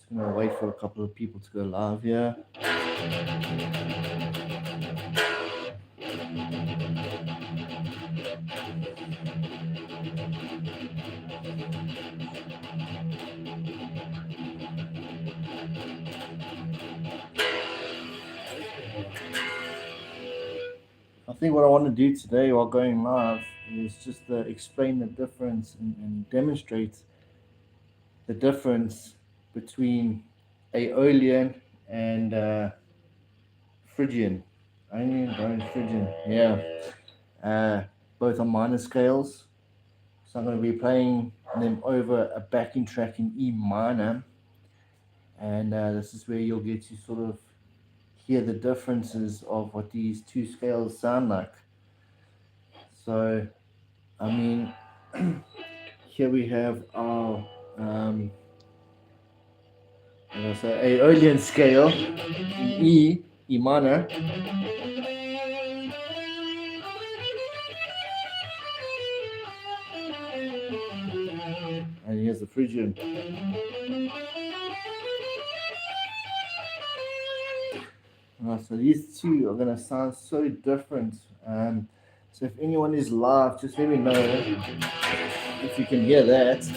Just gonna wait for a couple of people to go live here. I think what I want to do today while going live is just explain the difference and demonstrate the difference between Aeolian and Phrygian. Aeolian, Dorian, Phrygian. Yeah. Both are minor scales. So I'm going to be playing them over a backing track in E minor. And this is where you'll get to sort of hear the differences of what these two scales sound like. So, I mean, here we have our Aeolian scale in E minor. And here's the Phrygian. So these two are going to sound so different. So if anyone is live, just let me know if you can hear that.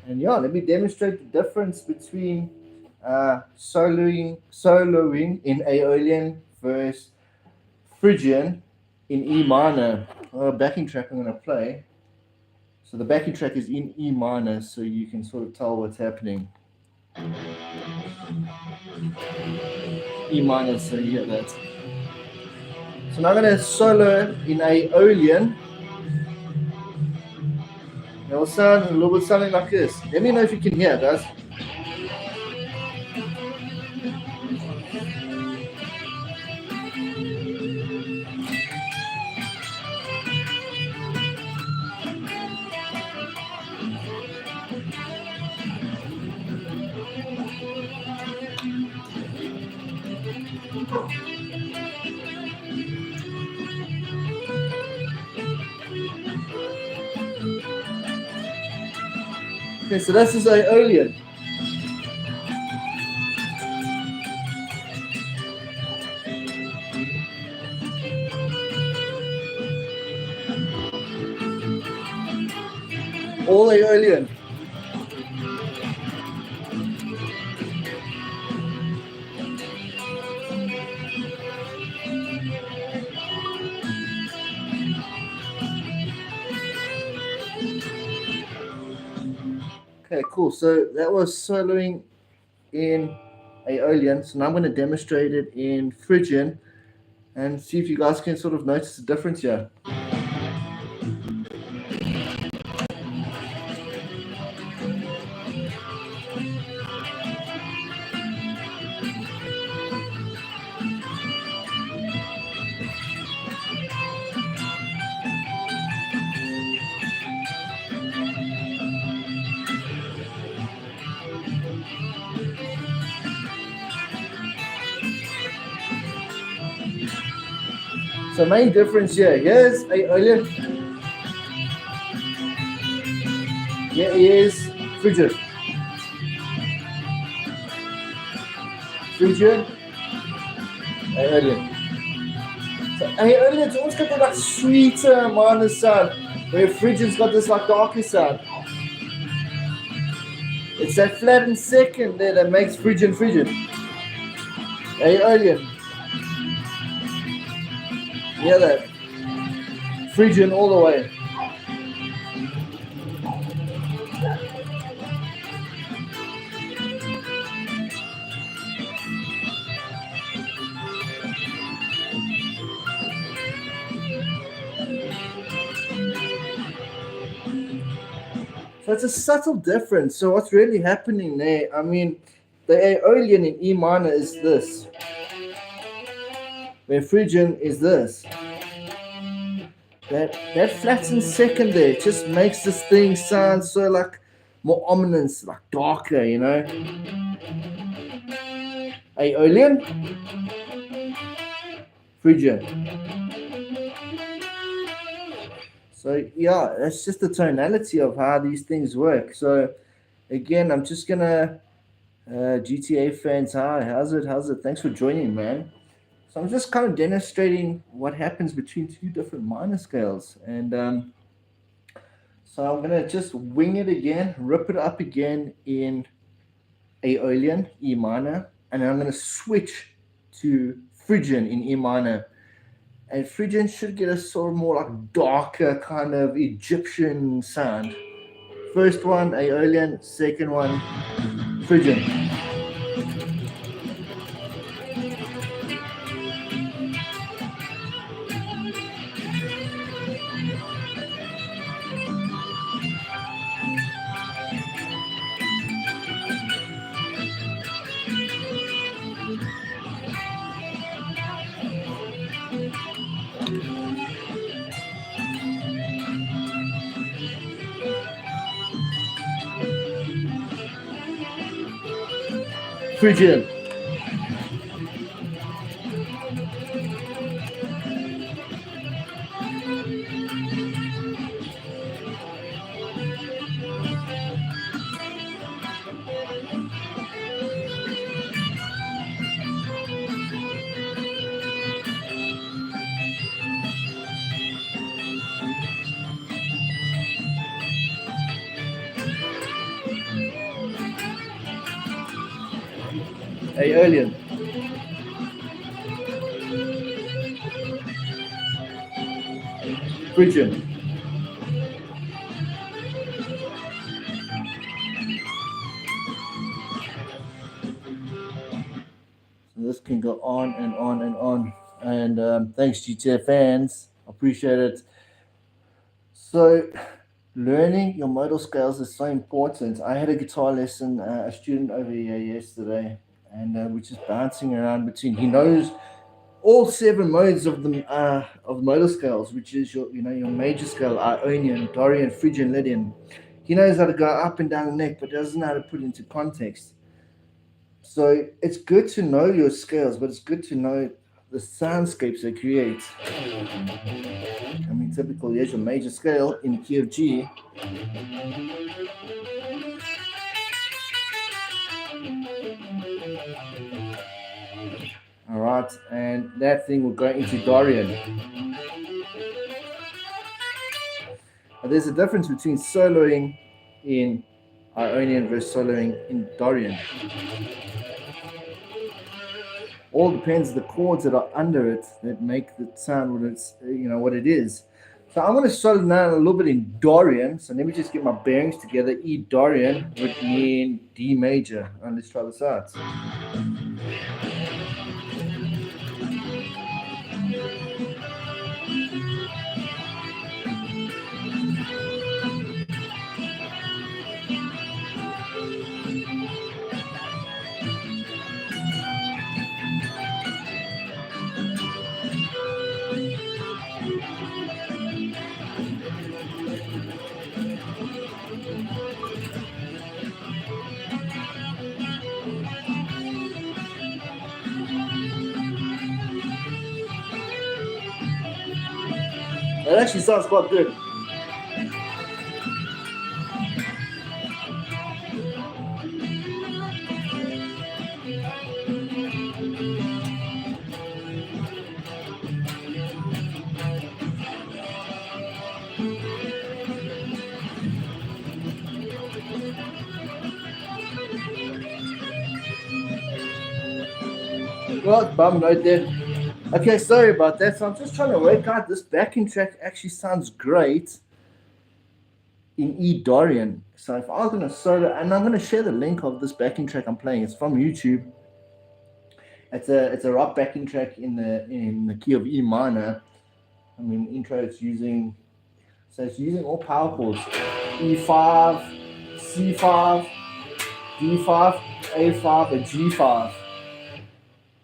And yeah, let me demonstrate the difference between soloing in Aeolian versus Phrygian in E minor. Backing track I'm going to play. So the backing track is in E minor, so you can sort of tell what's happening. E minor, so you hear that. So now I'm going to solo in Aeolian. It will sound a little bit something like this. Let me know if you can hear, guys. Okay, so this is Aeolian. All Aeolian. Okay, cool. So that was soloing in Aeolian. So now I'm going to demonstrate it in Phrygian and see if you guys can sort of notice the difference here. So main difference here. Here's Aeolian. Here is Phrygian. Phrygian, Aeolian. So Aeolian's always got that like sweeter minor sound, where Phrygian's got this like darker sound. It's that flattened second there that makes Phrygian. Aeolian. Hear that? Phrygian all the way. So it's a subtle difference. So what's really happening there? I mean, the Aeolian in E minor is this, where Phrygian is this. That flattened second there just makes this thing sound so like more ominous, like darker, you know. Aeolian, Phrygian. So So yeah, that's just the tonality of how these things work. So again, I'm just gonna GTA fans, hi, how's it? How's it? Thanks for joining, man. So I'm just kind of demonstrating what happens between two different minor scales, and so I'm gonna just wing it again, rip it up again in Aeolian E minor, and then I'm gonna switch to Phrygian in E minor. And Phrygian should get a sort of more like darker kind of Egyptian sound. First one Aeolian, second one Phrygian. Phrygian. Aeolian. Phrygian. So this can go on and on and on. And thanks, GTA fans. Appreciate it. So, learning your modal scales is so important. I had a guitar lesson, a student over here yesterday, and we're just bouncing around between. He knows all seven modes of modal scales, which is your major scale, Ionian, Dorian, Phrygian, Lydian. He knows how to go up and down the neck, but doesn't know how to put it into context. So it's good to know your scales, but it's good to know the soundscapes they create. I mean, typically, here's your major scale in the key of G. All right, and that thing will go into Dorian. But there's a difference between soloing in Ionian versus soloing in Dorian. All depends the chords that are under it that make the sound what it's what it is. So I'm going to solo now a little bit in Dorian. So let me just get my bearings together. E Dorian would mean D major. And let's try this out. That actually sounds quite good. Well, bum right there. Okay, sorry about that. So I'm just trying to work out this backing track actually sounds great in E Dorian. So if I was going to solo, and I'm going to share the link of this backing track I'm playing. It's from YouTube. It's a rock backing track in the key of E minor. I mean, intro it's using all power chords: E5, C5, D5, A5, and G5.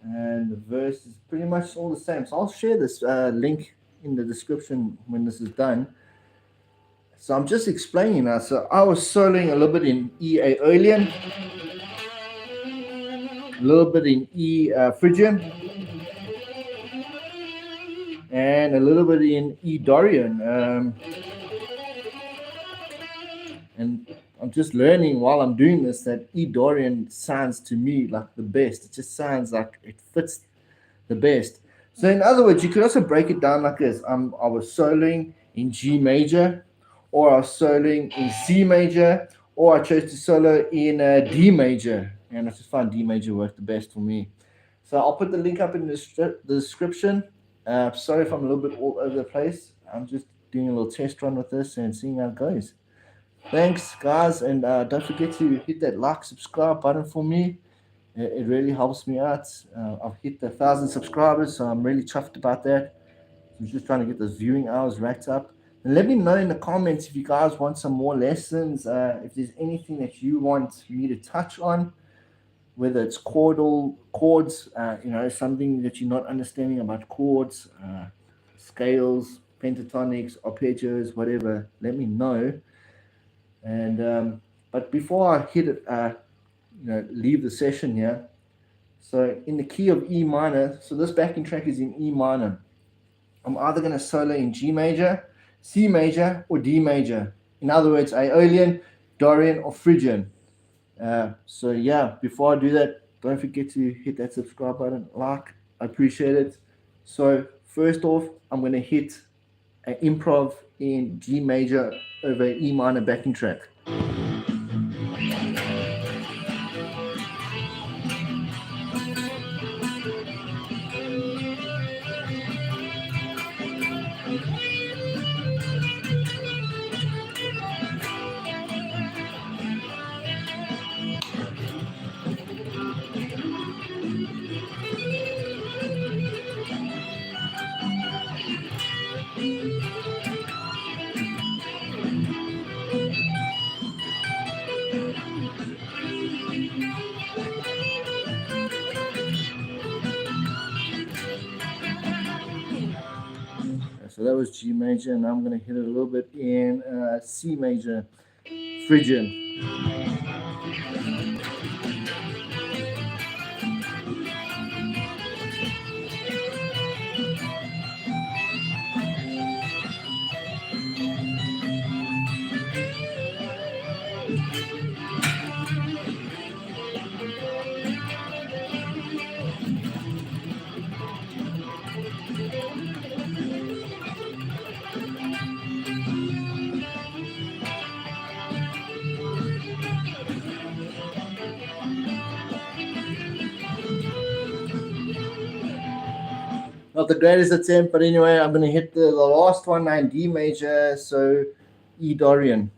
And the verse is pretty much all the same. So I'll share this link in the description when this is done. So I'm just explaining now. So I was soloing a little bit in E Aeolian, a little bit in E Phrygian, and a little bit in E Dorian. And I'm just learning while I'm doing this that E Dorian sounds to me like the best. It just sounds like it fits the best. So in other words, you could also break it down like this. I was soloing in G major, or I was soloing in C major, or I chose to solo in D major, and I just found D major worked the best for me. So I'll put the link up in the description. Sorry if I'm a little bit all over the place. I'm just doing a little test run with this and seeing how it goes. Thanks, guys, and don't forget to hit that like, subscribe button for me. It really helps me out. I've hit 1,000 subscribers, so I'm really chuffed about that. I'm just trying to get those viewing hours racked up. And let me know in the comments if you guys want some more lessons, if there's anything that you want me to touch on, whether it's chords, something that you're not understanding about chords, scales, pentatonics, arpeggios, whatever. Let me know. And but before I hit it, leave the session here. So in the key of E minor, so this backing track is in E minor. I'm either going to solo in G major, C major, or D major. In other words, Aeolian, Dorian, or Phrygian. So yeah, before I do that, don't forget to hit that subscribe button, like, I appreciate it. So first off, I'm going to hit an improv in G major over E minor backing track. So that was G major, and I'm going to hit it a little bit in C major, Phrygian. Not the greatest attempt, but anyway, I'm going to hit the last one now in D major, so E Dorian.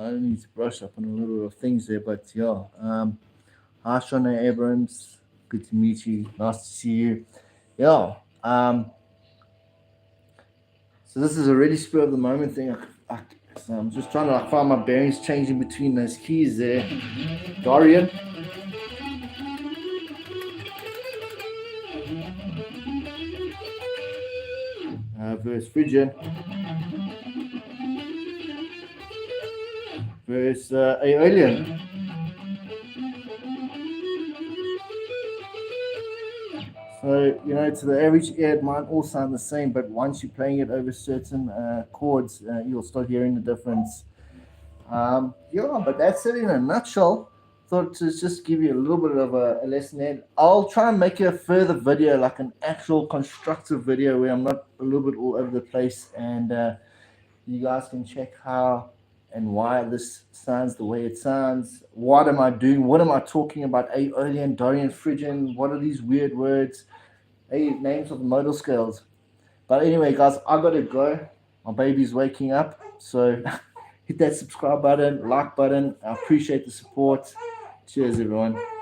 I need to brush up on a little bit of things there, but yeah. Hi, Shona Abrams. Good to meet you. Nice to see you. Yeah. So this is a really spur of the moment thing. So I'm just trying to find my bearings, changing between those keys there. Dorian. Verse Phrygian. Verse Aeolian. So, to the average ear, it might all sound the same, but once you're playing it over certain chords, you'll start hearing the difference. But that's it in a nutshell. Thought to just give you a little bit of a lesson there. I'll try and make a further video, like an actual constructive video where I'm not a little bit all over the place, and you guys can check how and why this sounds the way it sounds. What am I doing? What am I talking about? Aeolian, Dorian, Phrygian. What are these weird words? Names of the modal scales. But anyway, guys, I gotta go. My baby's waking up, so hit that subscribe button, like button. I appreciate the support. Cheers, everyone.